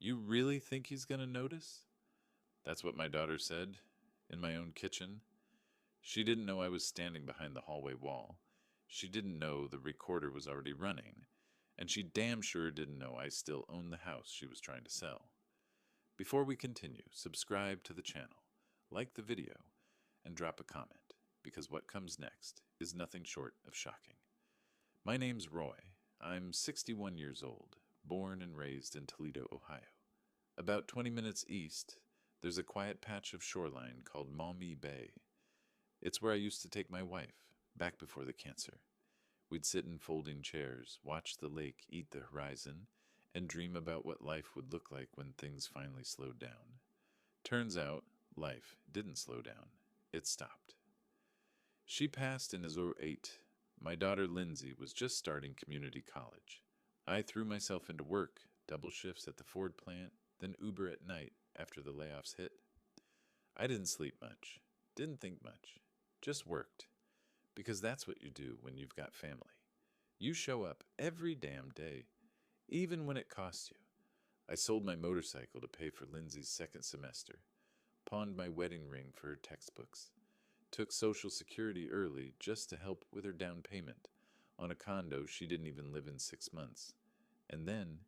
You really think he's going to notice? That's what my daughter said, in my own kitchen. She didn't know I was standing behind the hallway wall. She didn't know the recorder was already running. And she damn sure didn't know I still owned the house she was trying to sell. Before we continue, subscribe to the channel, like the video, and drop a comment, because what comes next is nothing short of shocking. My name's Roy. I'm 61 years old, born and raised in Toledo, Ohio. About 20 minutes east, there's a quiet patch of shoreline called Maumee Bay. It's where I used to take my wife, back before the cancer. We'd sit in folding chairs, watch the lake eat the horizon, and dream about what life would look like when things finally slowed down. Turns out, life didn't slow down. It stopped. She passed in 2008. My daughter Lindsay was just starting community college. I threw myself into work, double shifts at the Ford plant, then Uber at night after the layoffs hit. I didn't sleep much, didn't think much, just worked. Because that's what you do when you've got family. You show up every damn day, even when it costs you. I sold my motorcycle to pay for Lindsay's second semester, pawned my wedding ring for her textbooks, took Social Security early just to help with her down payment on a condo she didn't even live in 6 months. And then,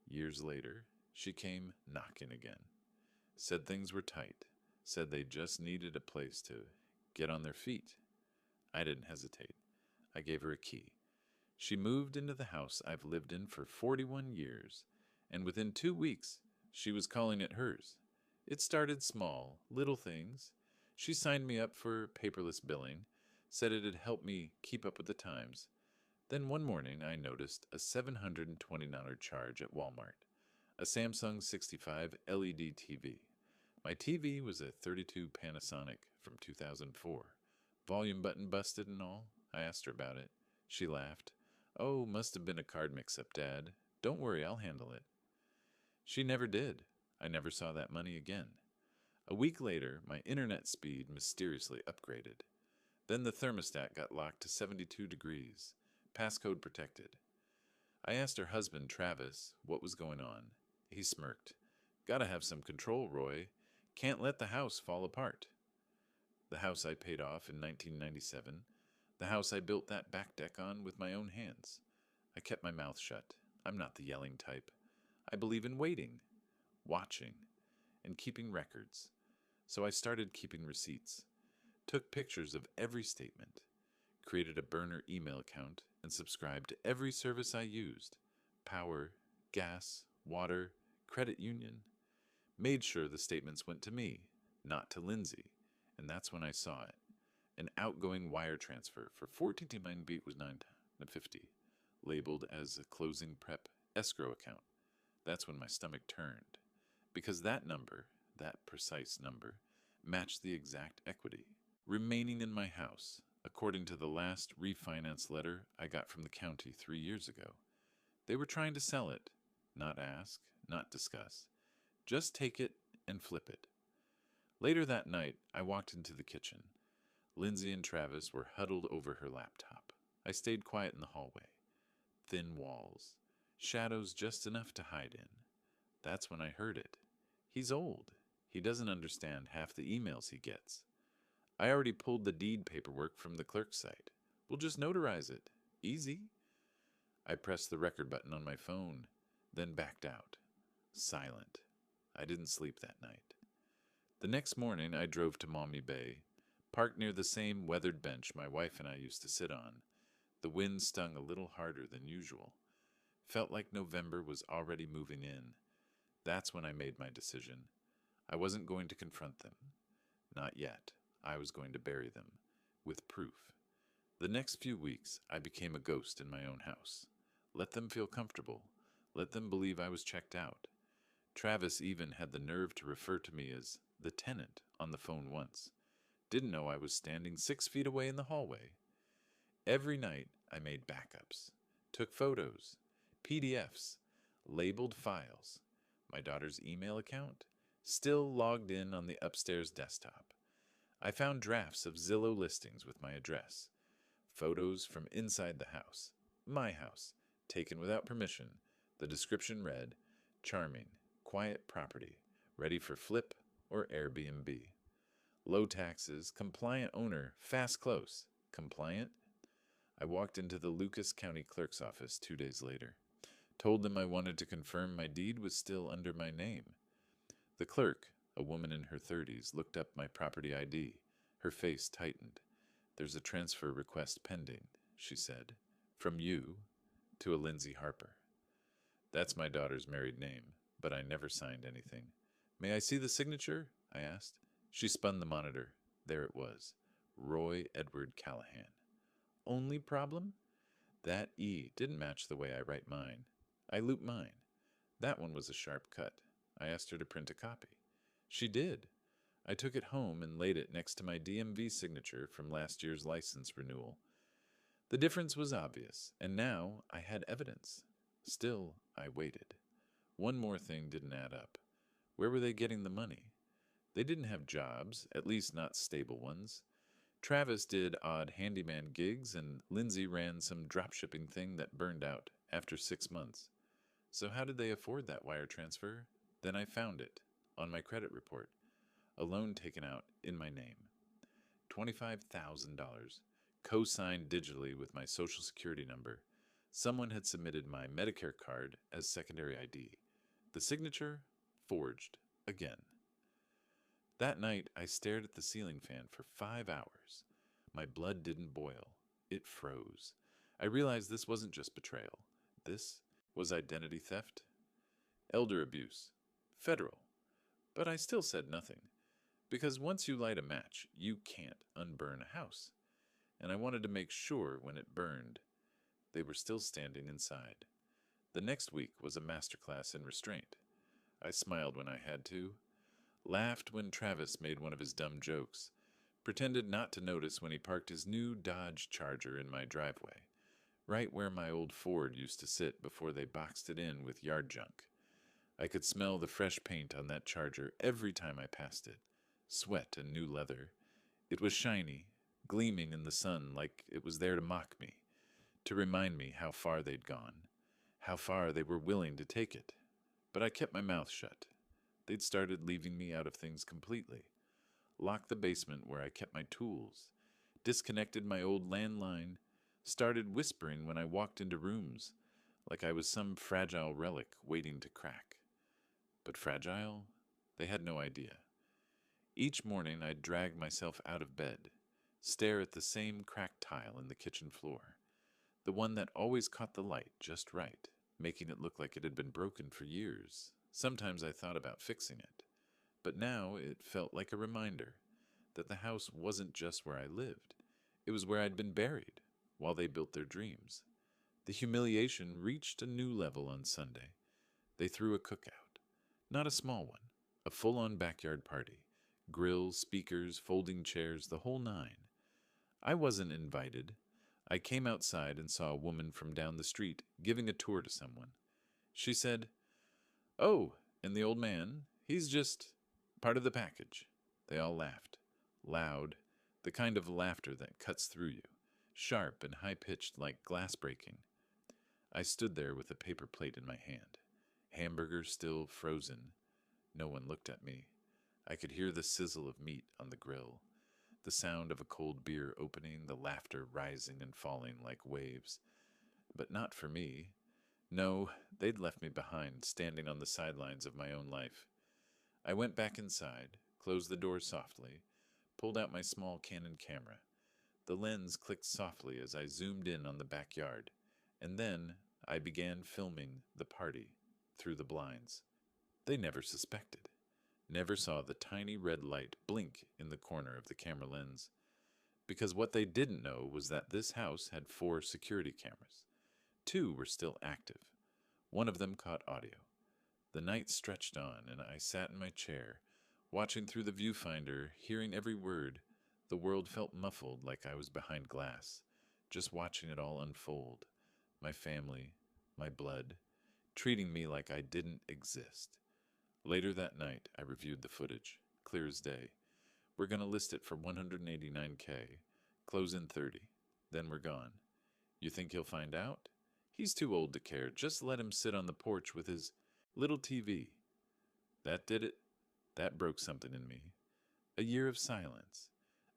years later, she came knocking again. Said things were tight, said they just needed a place to get on their feet. I didn't hesitate. I gave her a key. She moved into the house I've lived in for 41 years, and within 2 weeks, she was calling it hers. It started small, little things. She signed me up for paperless billing, said it'd help me keep up with the times. Then one morning, I noticed a $720 charge at Walmart, a Samsung 65 LED TV. My TV was a 32 Panasonic from 2004. Volume button busted and all. I asked her about it. She laughed. Oh, must have been a card mix-up, Dad. Don't worry, I'll handle it. She never did. I never saw that money again. A week later, my internet speed mysteriously upgraded. Then the thermostat got locked to 72 degrees, passcode protected. I asked her husband, Travis, what was going on. He smirked. Gotta have some control, Roy. Can't let the house fall apart. The house I paid off in 1997, the house I built that back deck on with my own hands. I kept my mouth shut. I'm not the yelling type. I believe in waiting, watching, and keeping records. So I started keeping receipts, took pictures of every statement, created a burner email account, and subscribed to every service I used: power, gas, water, credit union. Made sure the statements went to me, not to Lindsay. And that's when I saw it. An outgoing wire transfer for 14 beat was $9.50, labeled as a closing prep escrow account. That's when my stomach turned. Because that number, that precise number, matched the exact equity remaining in my house, according to the last refinance letter I got from the county 3 years ago. They were trying to sell it, not ask, not discuss. Just take it and flip it. Later that night, I walked into the kitchen. Lindsay and Travis were huddled over her laptop. I stayed quiet in the hallway. Thin walls, shadows just enough to hide in. That's when I heard it. He's old. He doesn't understand half the emails he gets. I already pulled the deed paperwork from the clerk's site. We'll just notarize it. Easy. I pressed the record button on my phone, then backed out. Silent. I didn't sleep that night. The next morning, I drove to Maumee Bay, parked near the same weathered bench my wife and I used to sit on. The wind stung a little harder than usual. Felt like November was already moving in. That's when I made my decision. I wasn't going to confront them. Not yet. I was going to bury them. With proof. The next few weeks, I became a ghost in my own house. Let them feel comfortable. Let them believe I was checked out. Travis even had the nerve to refer to me as the tenant on the phone once. Didn't know I was standing 6 feet away in the hallway. Every night, I made backups, took photos, PDFs, labeled files. My daughter's email account, still logged in on the upstairs desktop. I found drafts of Zillow listings with my address, photos from inside the house, my house, taken without permission. The description read, charming, quiet property, ready for flip or Airbnb. Low taxes, compliant owner, fast close. Compliant? I walked into the Lucas County Clerk's office 2 days later. Told them I wanted to confirm my deed was still under my name. The clerk, a woman in her 30s, looked up my property ID. Her face tightened. "There's a transfer request pending," she said. "From you to a Lindsay Harper." That's my daughter's married name, but I never signed anything. "May I see the signature?" I asked. She spun the monitor. There it was. Roy Edward Callahan. Only problem? That E didn't match the way I write mine. I loop mine. That one was a sharp cut. I asked her to print a copy. She did. I took it home and laid it next to my DMV signature from last year's license renewal. The difference was obvious, and now I had evidence. Still, I waited. One more thing didn't add up. Where were they getting the money? They didn't have jobs, at least not stable ones. Travis did odd handyman gigs, and Lindsay ran some dropshipping thing that burned out after 6 months. So how did they afford that wire transfer? Then I found it, on my credit report. A loan taken out in my name. $25,000, co-signed digitally with my social security number. Someone had submitted my Medicare card as secondary ID. The signature? Forged. Again. That night, I stared at the ceiling fan for 5 hours. My blood didn't boil. It froze. I realized this wasn't just betrayal. This was identity theft. Elder abuse. Federal. But I still said nothing. Because once you light a match, you can't unburn a house. And I wanted to make sure when it burned, they were still standing inside. The next week was a masterclass in restraint. I smiled when I had to, laughed when Travis made one of his dumb jokes, pretended not to notice when he parked his new Dodge Charger in my driveway, right where my old Ford used to sit before they boxed it in with yard junk. I could smell the fresh paint on that Charger every time I passed it, sweat and new leather. It was shiny, gleaming in the sun like it was there to mock me, to remind me how far they'd gone, how far they were willing to take it. But I kept my mouth shut. They'd started leaving me out of things completely. Locked the basement where I kept my tools, disconnected my old landline, started whispering when I walked into rooms, like I was some fragile relic waiting to crack. But fragile? They had no idea. Each morning I'd drag myself out of bed, stare at the same cracked tile in the kitchen floor, the one that always caught the light just right, making it look like it had been broken for years. Sometimes I thought about fixing it, but now it felt like a reminder that the house wasn't just where I lived. It was where I'd been buried while they built their dreams. The humiliation reached a new level on Sunday. They threw a cookout. Not a small one, a full-on backyard party. Grills, speakers, folding chairs, the whole nine. I wasn't invited. I came outside and saw a woman from down the street giving a tour to someone. She said, "Oh, and the old man, he's just part of the package." They all laughed. Loud, the kind of laughter that cuts through you, sharp and high-pitched like glass breaking. I stood there with a paper plate in my hand, hamburger still frozen. No one looked at me. I could hear the sizzle of meat on the grill, the sound of a cold beer opening, the laughter rising and falling like waves. But not for me. No, they'd left me behind, standing on the sidelines of my own life. I went back inside, closed the door softly, pulled out my small Canon camera. The lens clicked softly as I zoomed in on the backyard, and then I began filming the party through the blinds. They never suspected, never saw the tiny red light blink in the corner of the camera lens, because what they didn't know was that this house had 4 security cameras. 2 were still active. One of them caught audio. The night stretched on, and I sat in my chair, watching through the viewfinder, hearing every word. The world felt muffled like I was behind glass, just watching it all unfold. My family, my blood, treating me like I didn't exist. Later that night, I reviewed the footage, clear as day. We're going to list it for $189K, close in 30, then we're gone. You think he'll find out? He's too old to care. Just let him sit on the porch with his little TV. That did it. That broke something in me. A year of silence.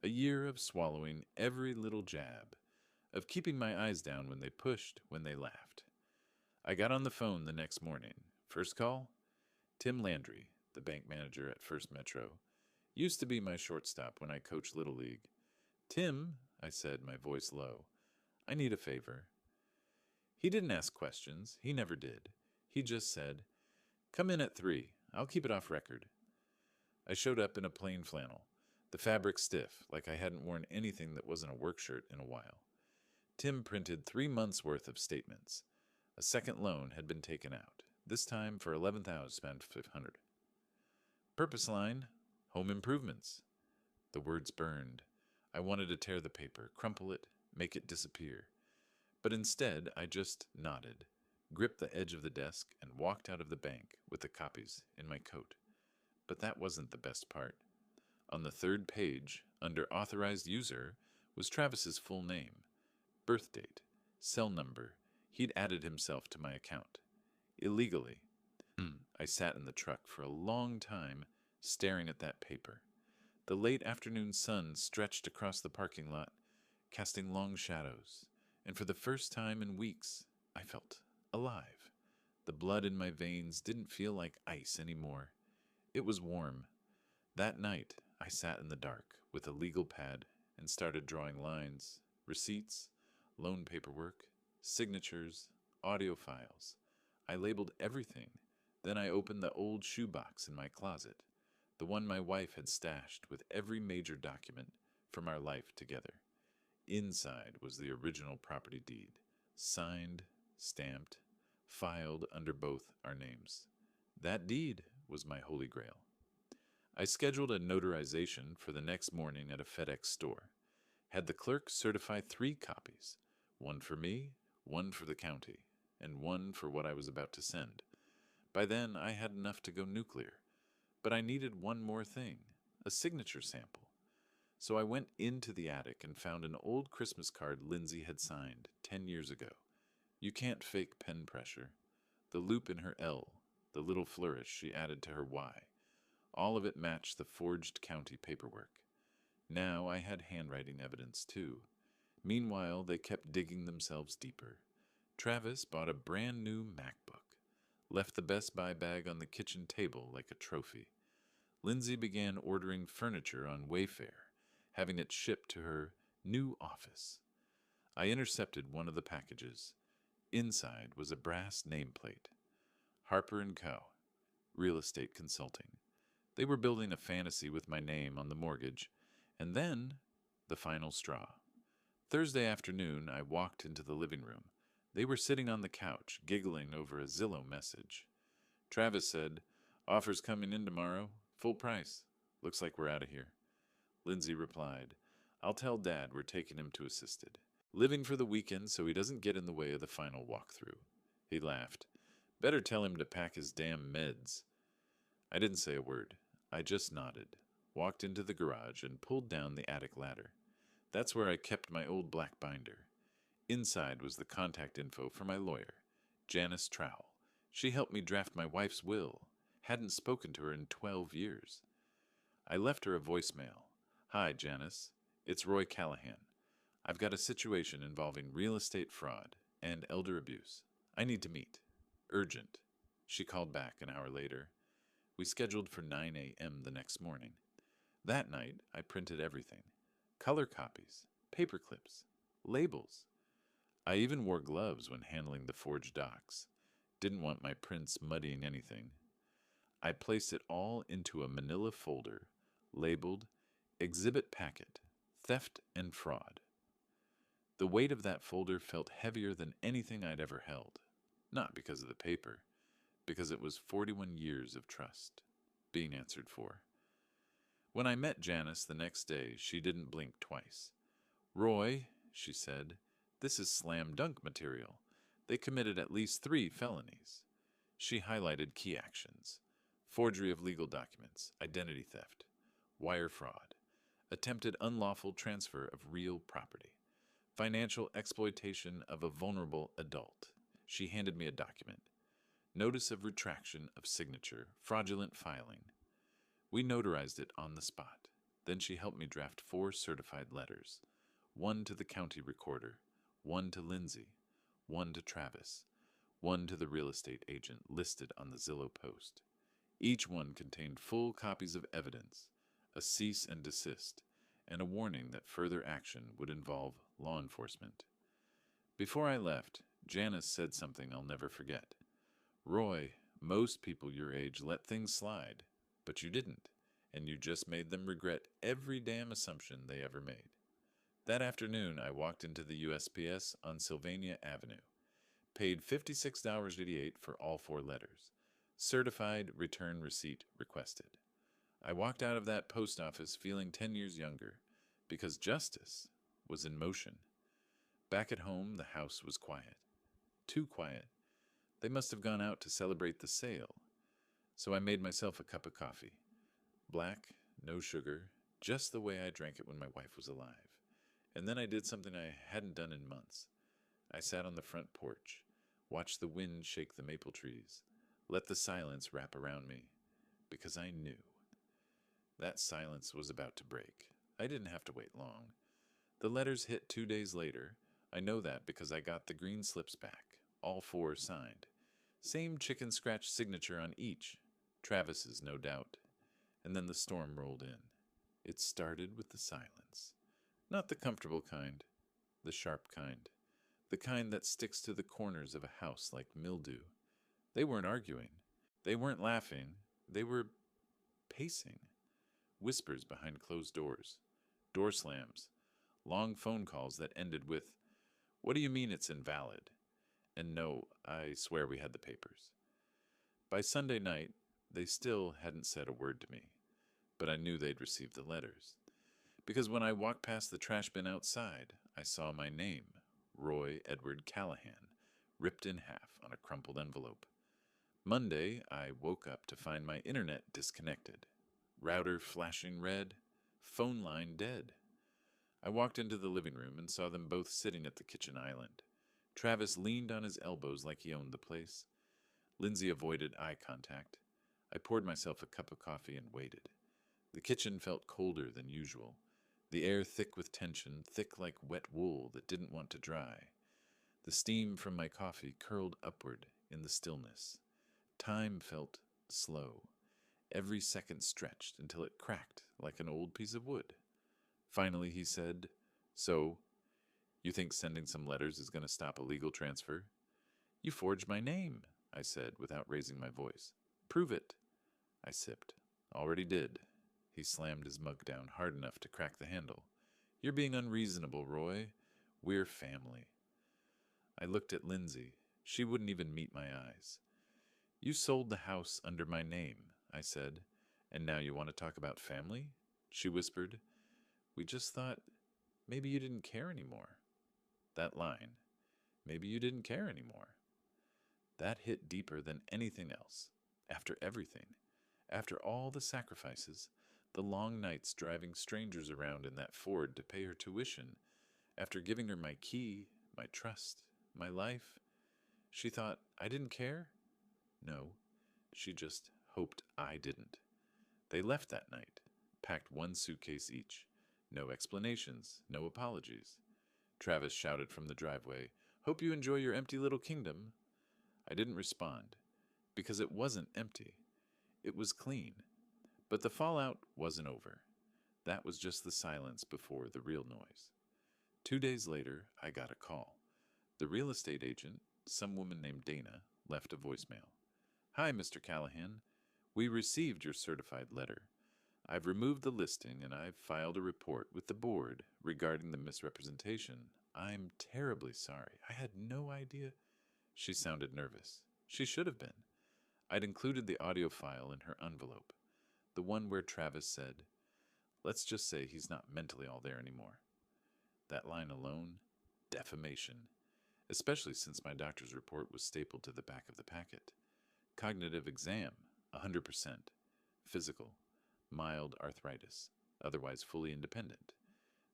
A year of swallowing every little jab. Of keeping my eyes down when they pushed, when they laughed. I got on the phone the next morning. First call? Tim Landry, the bank manager at First Metro. Used to be my shortstop when I coached Little League. Tim, I said, my voice low, I need a favor. He didn't ask questions. He never did. He just said, come in at 3. I'll keep it off record. I showed up in a plain flannel, the fabric stiff, like I hadn't worn anything that wasn't a work shirt in a while. Tim printed 3 months' worth of statements. A second loan had been taken out, this time for $11,500. Purpose line, home improvements. The words burned. I wanted to tear the paper, crumple it, make it disappear. But instead, I just nodded, gripped the edge of the desk, and walked out of the bank with the copies in my coat. But that wasn't the best part. On the 3rd page, under Authorized User, was Travis's full name, birth date, cell number. He'd added himself to my account. Illegally. I sat in the truck for a long time, staring at that paper. The late afternoon sun stretched across the parking lot, casting long shadows, and for the first time in weeks, I felt alive. The blood in my veins didn't feel like ice anymore. It was warm. That night, I sat in the dark with a legal pad and started drawing lines, receipts, loan paperwork, signatures, audio files. I labeled everything. Then I opened the old shoebox in my closet, the one my wife had stashed with every major document from our life together. Inside was the original property deed, signed, stamped, filed under both our names. That deed was my holy grail. I scheduled a notarization for the next morning at a FedEx store. Had the clerk certify 3 copies, one for me, one for the county, and one for what I was about to send. By then, I had enough to go nuclear, but I needed one more thing, a signature sample. So I went into the attic and found an old Christmas card Lindsay had signed 10 years ago. You can't fake pen pressure. The loop in her L, the little flourish she added to her Y. All of it matched the forged county paperwork. Now I had handwriting evidence, too. Meanwhile, they kept digging themselves deeper. Travis bought a brand new MacBook, left the Best Buy bag on the kitchen table like a trophy. Lindsay began ordering furniture on Wayfair, having it shipped to her new office. I intercepted one of the packages. Inside was a brass nameplate. Harper & Co., Real Estate Consulting. They were building a fantasy with my name on the mortgage. And then, the final straw. Thursday afternoon, I walked into the living room. They were sitting on the couch, giggling over a Zillow message. Travis said, "Offer's coming in tomorrow. Full price. Looks like we're out of here." Lindsay replied, "I'll tell Dad we're taking him to assisted. Living for the weekend so he doesn't get in the way of the final walkthrough." He laughed. "Better tell him to pack his damn meds." I didn't say a word. I just nodded, walked into the garage, and pulled down the attic ladder. That's where I kept my old black binder. Inside was the contact info for my lawyer, Janice Trowell. She helped me draft my wife's will. Hadn't spoken to her in 12 years. I left her a voicemail. "Hi, Janice. It's Roy Callahan. I've got a situation involving real estate fraud and elder abuse. I need to meet. Urgent." She called back an hour later. We scheduled for 9 a.m. the next morning. That night, I printed everything. Color copies, paper clips, labels. I even wore gloves when handling the forged docs. Didn't want my prints muddying anything. I placed it all into a manila folder, labeled Exhibit Packet, Theft and Fraud. The weight of that folder felt heavier than anything I'd ever held. Not because of the paper, because it was 41 years of trust being answered for. When I met Janice the next day, she didn't blink twice. "Roy," she said, "this is slam dunk material. They committed at least 3 felonies." She highlighted key actions: forgery of legal documents, identity theft, wire fraud, attempted unlawful transfer of real property, financial exploitation of a vulnerable adult. She handed me a document. Notice of retraction of signature, fraudulent filing. We notarized it on the spot. Then she helped me draft 4 certified letters, one to the county recorder, one to Lindsay, one to Travis, one to the real estate agent listed on the Zillow post. Each one contained full copies of evidence, a cease and desist, and a warning that further action would involve law enforcement. Before I left, Janice said something I'll never forget. Roy, most people your age let things slide, but you didn't, and you just made them regret every damn assumption they ever made. That afternoon, I walked into the USPS on Sylvania Avenue, paid $56.88 for all 4 letters. Certified return receipt requested. I walked out of that post office feeling 10 years younger, because justice was in motion. Back at home, the house was quiet. Too quiet. They must have gone out to celebrate the sale. So I made myself a cup of coffee. Black, no sugar, just the way I drank it when my wife was alive. And then I did something I hadn't done in months. I sat on the front porch, watched the wind shake the maple trees, let the silence wrap around me, because I knew. That silence was about to break. I didn't have to wait long. The letters hit 2 days later. I know that because I got the green slips back, all 4 signed. Same chicken scratch signature on each. Travis's, no doubt. And then the storm rolled in. It started with the silence. Not the comfortable kind, the sharp kind. The kind that sticks to the corners of a house like mildew. They weren't arguing. They weren't laughing. They were pacing. Whispers behind closed doors. Door slams. Long phone calls that ended with, "What do you mean it's invalid?" And no, I swear we had the papers. By Sunday night, they still hadn't said a word to me, but I knew they'd received the letters. Because when I walked past the trash bin outside, I saw my name, Roy Edward Callahan, ripped in half on a crumpled envelope. Monday, I woke up to find my internet disconnected. Router flashing red, phone line dead. I walked into the living room and saw them both sitting at the kitchen island. Travis leaned on his elbows like he owned the place. Lindsay avoided eye contact. I poured myself a cup of coffee and waited. The kitchen felt colder than usual. The air thick with tension, thick like wet wool that didn't want to dry. The steam from my coffee curled upward in the stillness. Time felt slow. Every second stretched until it cracked like an old piece of wood. Finally he said, "So, you think sending some letters is going to stop a legal transfer?" "You forged my name," I said without raising my voice. "Prove it." I sipped. "Already did." He slammed his mug down hard enough to crack the handle. "You're being unreasonable, Roy. We're family." I looked at Lindsay. She wouldn't even meet my eyes. "You sold the house under my name," I said. "And now you want to talk about family?" She whispered. "We just thought maybe you didn't care anymore." That line, "Maybe you didn't care anymore." That hit deeper than anything else. After everything. After all the sacrifices, the long nights driving strangers around in that Ford to pay her tuition, after giving her my key, my trust, my life, she thought I didn't care? No, she just hoped I didn't. They left that night, packed 1 suitcase each. No explanations, no apologies. Travis shouted from the driveway, "Hope you enjoy your empty little kingdom." I didn't respond, because it wasn't empty. It was clean. But the fallout wasn't over. That was just the silence before the real noise. 2 days later, I got a call. The real estate agent, some woman named Dana, left a voicemail. "Hi, Mr. Callahan. We received your certified letter. I've removed the listing and I've filed a report with the board regarding the misrepresentation. I'm terribly sorry. I had no idea." She sounded nervous. She should have been. I'd included the audio file in her envelope, the one where Travis said, "Let's just say he's not mentally all there anymore." That line alone, defamation, especially since my doctor's report was stapled to the back of the packet. Cognitive exam, 100%. Physical, mild arthritis, otherwise fully independent.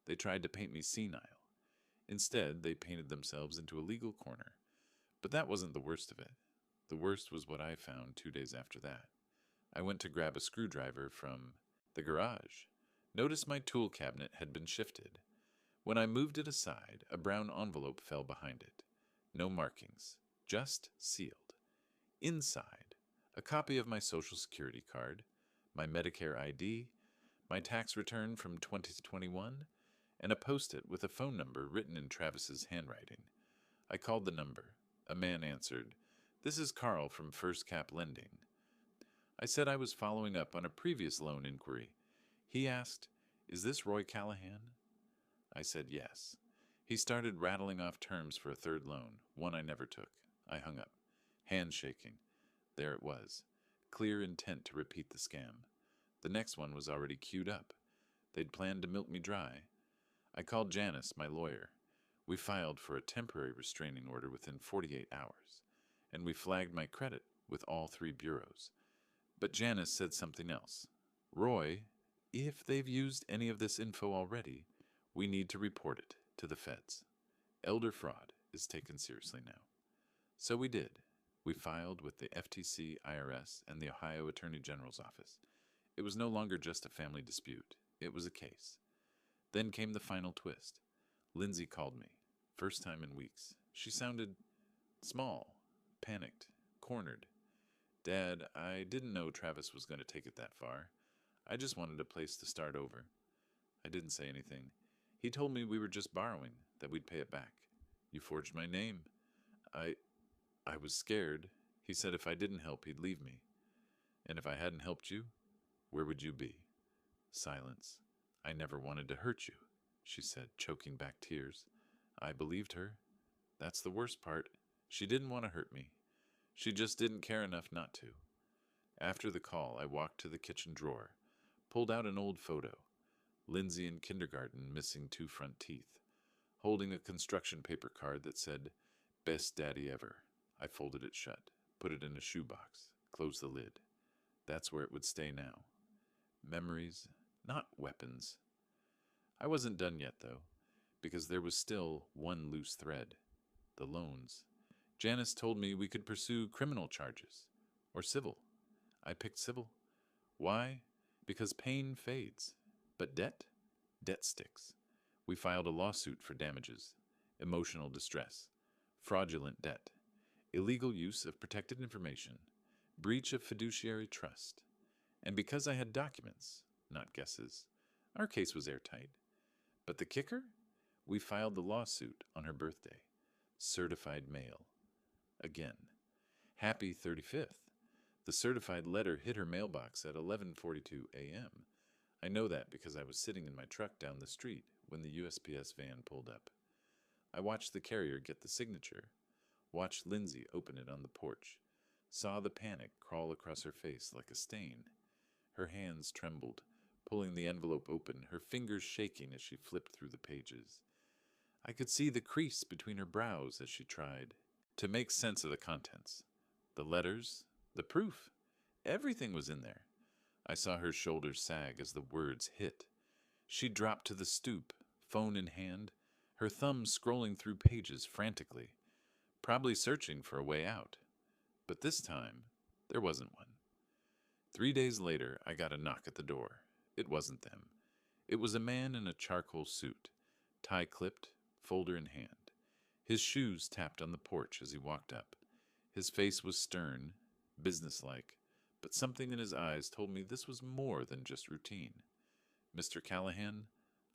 They tried to paint me senile. Instead, they painted themselves into a legal corner. But that wasn't the worst of it. The worst was what I found 2 days after that. I went to grab a screwdriver from the garage. Noticed my tool cabinet had been shifted. When I moved it aside, a brown envelope fell behind it. No markings, just sealed. Inside, a copy of my Social Security card, my Medicare ID, my tax return from 2021, and a post-it with a phone number written in Travis's handwriting. I called the number. A man answered, "This is Carl from First Cap Lending." I said I was following up on a previous loan inquiry. He asked, "Is this Roy Callahan?" I said yes. He started rattling off terms for a third loan, one I never took. I hung up, hands shaking. There it was. Clear intent to repeat the scam. The next one was already queued up. They'd planned to milk me dry. I called Janice, my lawyer. We filed for a temporary restraining order within 48 hours, and we flagged my credit with all 3 bureaus. But Janice said something else. "Roy, if they've used any of this info already, we need to report it to the feds. Elder fraud is taken seriously now." So we did. We filed with the FTC, IRS, and the Ohio Attorney General's office. It was no longer just a family dispute. It was a case. Then came the final twist. Lindsay called me. First time in weeks. She sounded small, panicked, cornered. "Dad, I didn't know Travis was going to take it that far. I just wanted a place to start over." I didn't say anything. He told me we were just borrowing, that we'd pay it back. "You forged my name." I was scared. He said if I didn't help, he'd leave me. "And if I hadn't helped you, where would you be?" Silence. "I never wanted to hurt you," she said, choking back tears. I believed her. That's the worst part. She didn't want to hurt me. She just didn't care enough not to. After the call, I walked to the kitchen drawer, pulled out an old photo. Lindsay in kindergarten, missing 2 front teeth, holding a construction paper card that said, "Best daddy ever." I folded it shut, put it in a shoebox, closed the lid. That's where it would stay now. Memories, not weapons. I wasn't done yet, though, because there was still one loose thread. The loans. Janice told me we could pursue criminal charges, or civil. I picked civil. Why? Because pain fades. But debt? Debt sticks. We filed a lawsuit for damages, emotional distress, fraudulent debt, illegal use of protected information, breach of fiduciary trust. And because I had documents, not guesses, our case was airtight. But the kicker? We filed the lawsuit on her birthday. Certified mail. Again. Happy 35th. The certified letter hit her mailbox at 11:42 a.m. I know that because I was sitting in my truck down the street when the USPS van pulled up. I watched the carrier get the signature, watched Lindsay open it on the porch, saw the panic crawl across her face like a stain. Her hands trembled, pulling the envelope open, her fingers shaking as she flipped through the pages. I could see the crease between her brows as she tried to make sense of the contents. The letters, the proof, everything was in there. I saw her shoulders sag as the words hit. She dropped to the stoop, phone in hand, her thumbs scrolling through pages frantically, probably searching for a way out. But this time, there wasn't one. 3 days later, I got a knock at the door. It wasn't them. It was a man in a charcoal suit, tie clipped, folder in hand. His shoes tapped on the porch as he walked up. His face was stern, businesslike, but something in his eyes told me this was more than just routine. "Mr. Callahan?"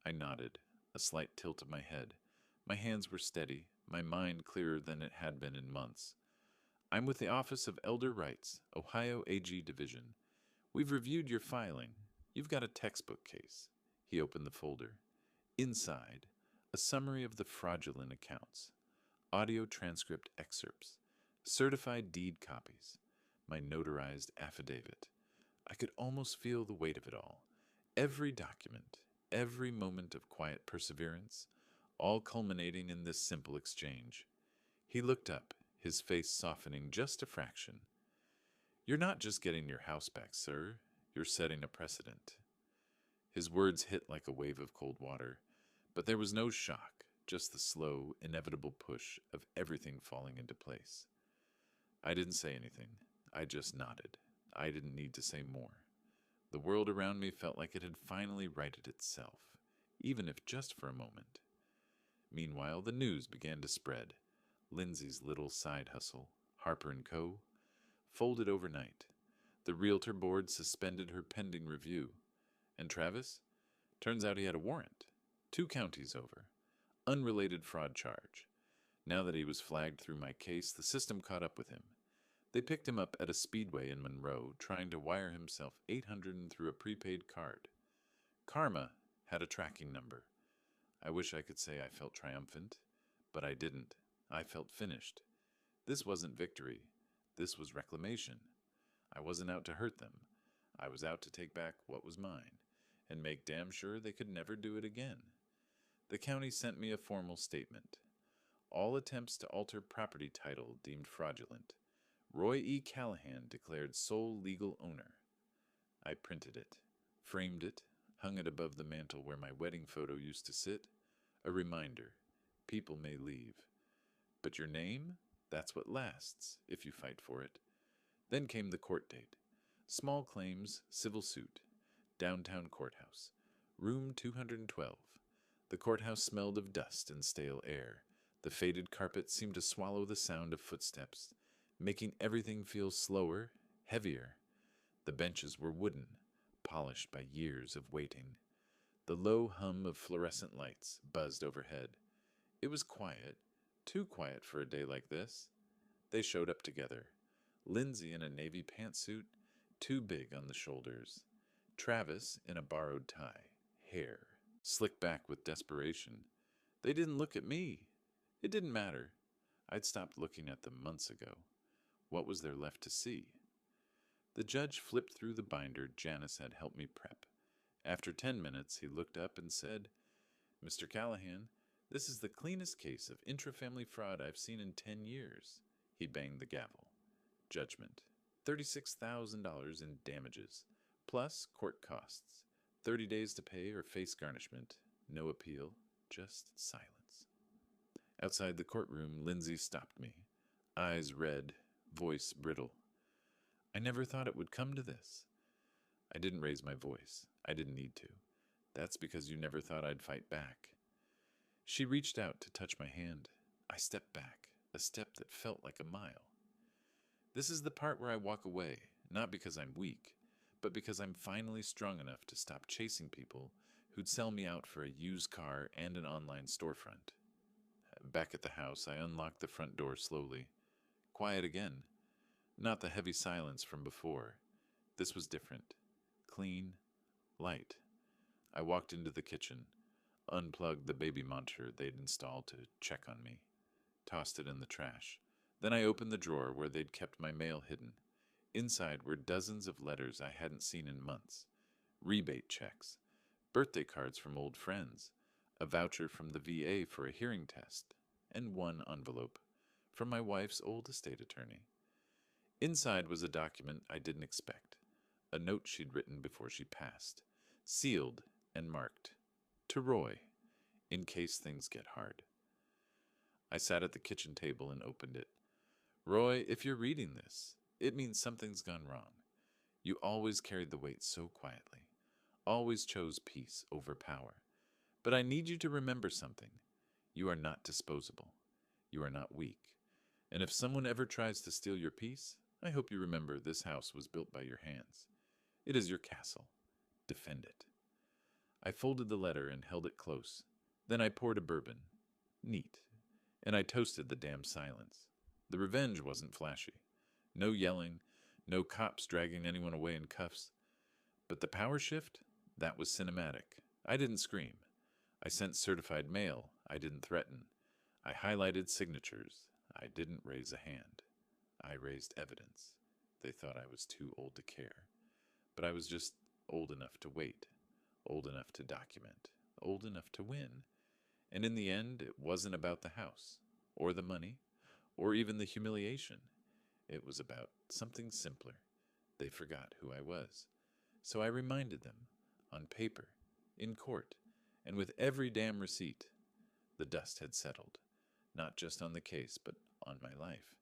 I nodded, a slight tilt of my head. My hands were steady, my mind clearer than it had been in months. "I'm with the Office of Elder Rights, Ohio AG Division. We've reviewed your filing. You've got a textbook case." He opened the folder. Inside, a summary of the fraudulent accounts, audio transcript excerpts, certified deed copies, my notarized affidavit. I could almost feel the weight of it all. Every document, every moment of quiet perseverance, all culminating in this simple exchange. He looked up, his face softening just a fraction. "You're not just getting your house back, sir. You're setting a precedent." His words hit like a wave of cold water, but there was no shock, just the slow, inevitable push of everything falling into place. I didn't say anything. I just nodded. I didn't need to say more. The world around me felt like it had finally righted itself, even if just for a moment. Meanwhile, the news began to spread. Lindsay's little side hustle, Harper & Co., folded overnight. The realtor board suspended her pending review. And Travis? Turns out he had a warrant. 2 counties over. Unrelated fraud charge. Now that he was flagged through my case, the system caught up with him. They picked him up at a speedway in Monroe, trying to wire himself $800 through a prepaid card. Karma had a tracking number. I wish I could say I felt triumphant, but I didn't. I felt finished. This wasn't victory. This was reclamation. I wasn't out to hurt them. I was out to take back what was mine, and make damn sure they could never do it again. The county sent me a formal statement. All attempts to alter property title deemed fraudulent. Roy E. Callahan declared sole legal owner. I printed it, framed it, hung it above the mantel where my wedding photo used to sit. A reminder, people may leave. But your name? That's what lasts, if you fight for it. Then came the court date. Small claims, civil suit. Downtown courthouse. Room 212. The courthouse smelled of dust and stale air. The faded carpet seemed to swallow the sound of footsteps, making everything feel slower, heavier. The benches were wooden, polished by years of waiting. The low hum of fluorescent lights buzzed overhead. It was quiet, too quiet for a day like this. They showed up together. Lindsay in a navy pantsuit, too big on the shoulders. Travis in a borrowed tie, hair slicked back with desperation. They didn't look at me. It didn't matter. I'd stopped looking at them months ago. What was there left to see? The judge flipped through the binder Janice had helped me prep. After 10 minutes, he looked up and said, "Mr. Callahan, this is the cleanest case of intrafamily fraud I've seen in 10 years. He banged the gavel. Judgment. $36,000 in damages, plus court costs. 30 days to pay or face garnishment. No appeal, just silence. Outside the courtroom, Lindsay stopped me. Eyes red, voice brittle. I never thought it would come to this. I didn't raise my voice. I didn't need to. That's because you never thought I'd fight back. She reached out to touch my hand. I stepped back, a step that felt like a mile. This is the part where I walk away, not because I'm weak, but because I'm finally strong enough to stop chasing people who'd sell me out for a used car and an online storefront. Back at the house, I unlocked the front door slowly. Quiet again. Not the heavy silence from before. This was different. Clean. Light. I walked into the kitchen, unplugged the baby monitor they'd installed to check on me, tossed it in the trash. Then I opened the drawer where they'd kept my mail hidden. Inside were dozens of letters I hadn't seen in months. Rebate checks, birthday cards from old friends, a voucher from the VA for a hearing test, and one envelope from my wife's old estate attorney. Inside was a document I didn't expect, a note she'd written before she passed, sealed and marked, to Roy, in case things get hard. I sat at the kitchen table and opened it. Roy, if you're reading this, it means something's gone wrong. You always carried the weight so quietly, always chose peace over power. But I need you to remember something. You are not disposable. You are not weak. And if someone ever tries to steal your peace, I hope you remember this house was built by your hands. It is your castle. Defend it. I folded the letter and held it close. Then I poured a bourbon. Neat. And I toasted the damn silence. The revenge wasn't flashy. No yelling, no cops dragging anyone away in cuffs. But the power shift? That was cinematic. I didn't scream. I sent certified mail. I didn't threaten. I highlighted signatures. I didn't raise a hand. I raised evidence. They thought I was too old to care. But I was just old enough to wait, old enough to document, old enough to win. And in the end, it wasn't about the house, or the money, or even the humiliation. It was about something simpler. They forgot who I was. So I reminded them, on paper, in court, and with every damn receipt. The dust had settled, not just on the case, but on my life.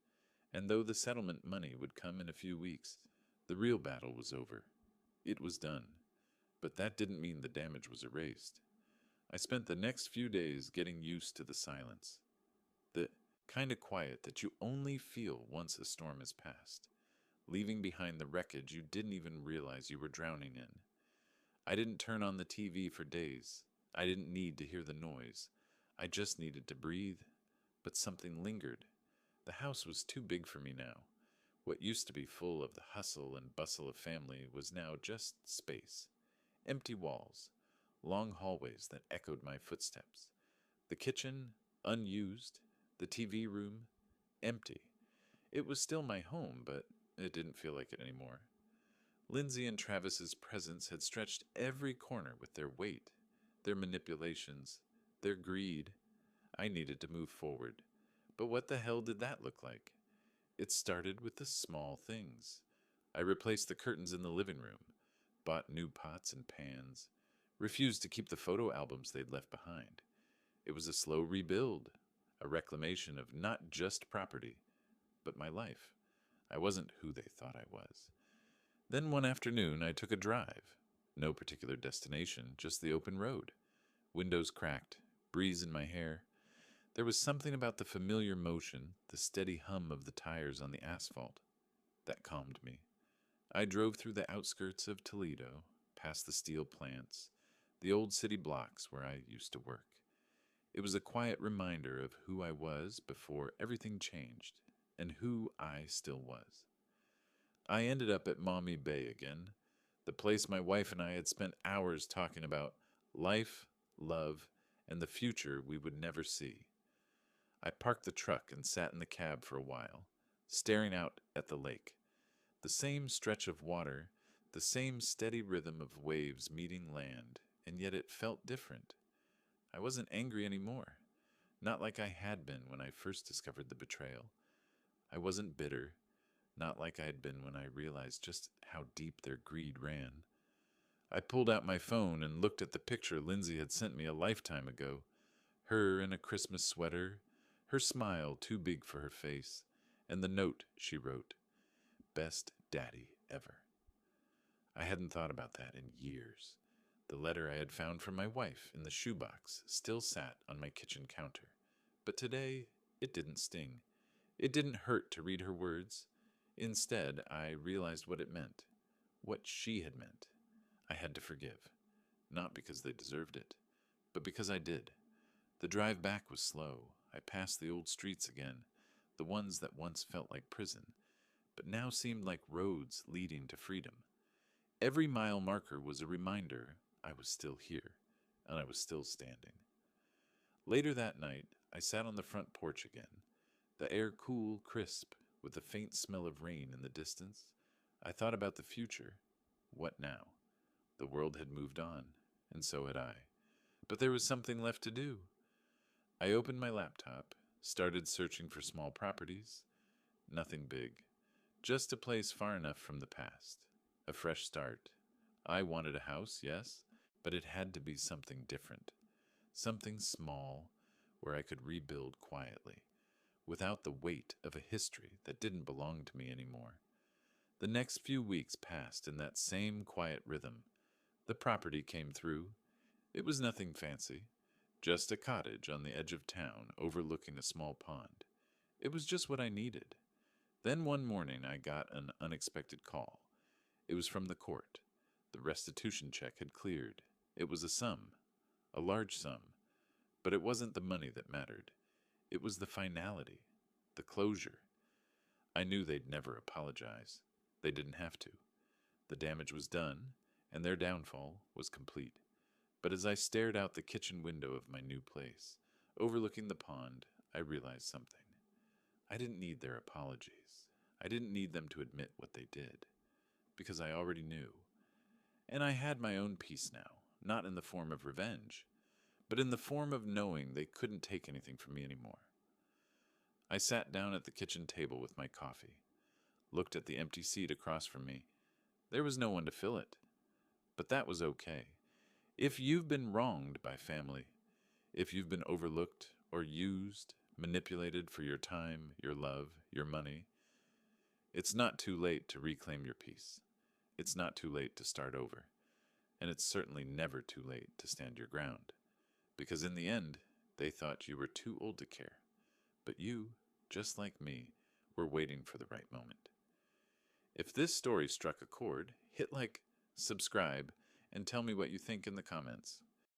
And though the settlement money would come in a few weeks, the real battle was over. It was done. But that didn't mean the damage was erased. I spent the next few days getting used to the silence. The kind of quiet that you only feel once a storm has passed, leaving behind the wreckage you didn't even realize you were drowning in. I didn't turn on the TV for days. I didn't need to hear the noise. I just needed to breathe. But something lingered. The house was too big for me now. What used to be full of the hustle and bustle of family was now just space. Empty walls, long hallways that echoed my footsteps. The kitchen, unused. The TV room, empty. It was still my home, but it didn't feel like it anymore. Lindsay and Travis's presence had stretched every corner with their weight, their manipulations, their greed. I needed to move forward. But what the hell did that look like? It started with the small things. I replaced the curtains in the living room, bought new pots and pans, refused to keep the photo albums they'd left behind. It was a slow rebuild, a reclamation of not just property, but my life. I wasn't who they thought I was. Then one afternoon I took a drive. No particular destination, just the open road. Windows cracked, breeze in my hair. There was something about the familiar motion, the steady hum of the tires on the asphalt, that calmed me. I drove through the outskirts of Toledo, past the steel plants, the old city blocks where I used to work. It was a quiet reminder of who I was before everything changed, and who I still was. I ended up at Maumee Bay again, the place my wife and I had spent hours talking about life, love, and the future we would never see. I parked the truck and sat in the cab for a while, staring out at the lake. The same stretch of water, the same steady rhythm of waves meeting land, and yet it felt different. I wasn't angry anymore, not like I had been when I first discovered the betrayal. I wasn't bitter, not like I had been when I realized just how deep their greed ran. I pulled out my phone and looked at the picture Lindsay had sent me a lifetime ago. Her in a Christmas sweater, her smile too big for her face, and the note she wrote, "Best daddy ever." I hadn't thought about that in years. The letter I had found from my wife in the shoebox still sat on my kitchen counter. But today, it didn't sting. It didn't hurt to read her words. Instead, I realized what it meant, what she had meant. I had to forgive, not because they deserved it, but because I did. The drive back was slow. I passed the old streets again, the ones that once felt like prison, but now seemed like roads leading to freedom. Every mile marker was a reminder I was still here, and I was still standing. Later that night, I sat on the front porch again, the air cool, crisp, with the faint smell of rain in the distance. I thought about the future. What now? The world had moved on, and so had I. But there was something left to do. I opened my laptop, started searching for small properties. Nothing big, just a place far enough from the past. A fresh start. I wanted a house, yes, but it had to be something different. Something small, where I could rebuild quietly, without the weight of a history that didn't belong to me anymore. The next few weeks passed in that same quiet rhythm. The property came through. It was nothing fancy, just a cottage on the edge of town overlooking a small pond. It was just what I needed. Then one morning I got an unexpected call. It was from the court. The restitution check had cleared. It was a sum, a large sum, but it wasn't the money that mattered. It was the finality, the closure. I knew they'd never apologize. They didn't have to. The damage was done, and their downfall was complete. But as I stared out the kitchen window of my new place, overlooking the pond, I realized something. I didn't need their apologies. I didn't need them to admit what they did, because I already knew. And I had my own peace now, not in the form of revenge, but in the form of knowing they couldn't take anything from me anymore. I sat down at the kitchen table with my coffee, looked at the empty seat across from me. There was no one to fill it, but that was okay. If you've been wronged by family, if you've been overlooked or used, manipulated for your time, your love, your money, It's not too late to reclaim your peace. It's not too late to start over. And it's certainly never too late to stand your ground. Because in the end, they thought you were too old to care. But you, just like me, were waiting for the right moment. If this story struck a chord, hit like, subscribe, and tell me what you think in the comments.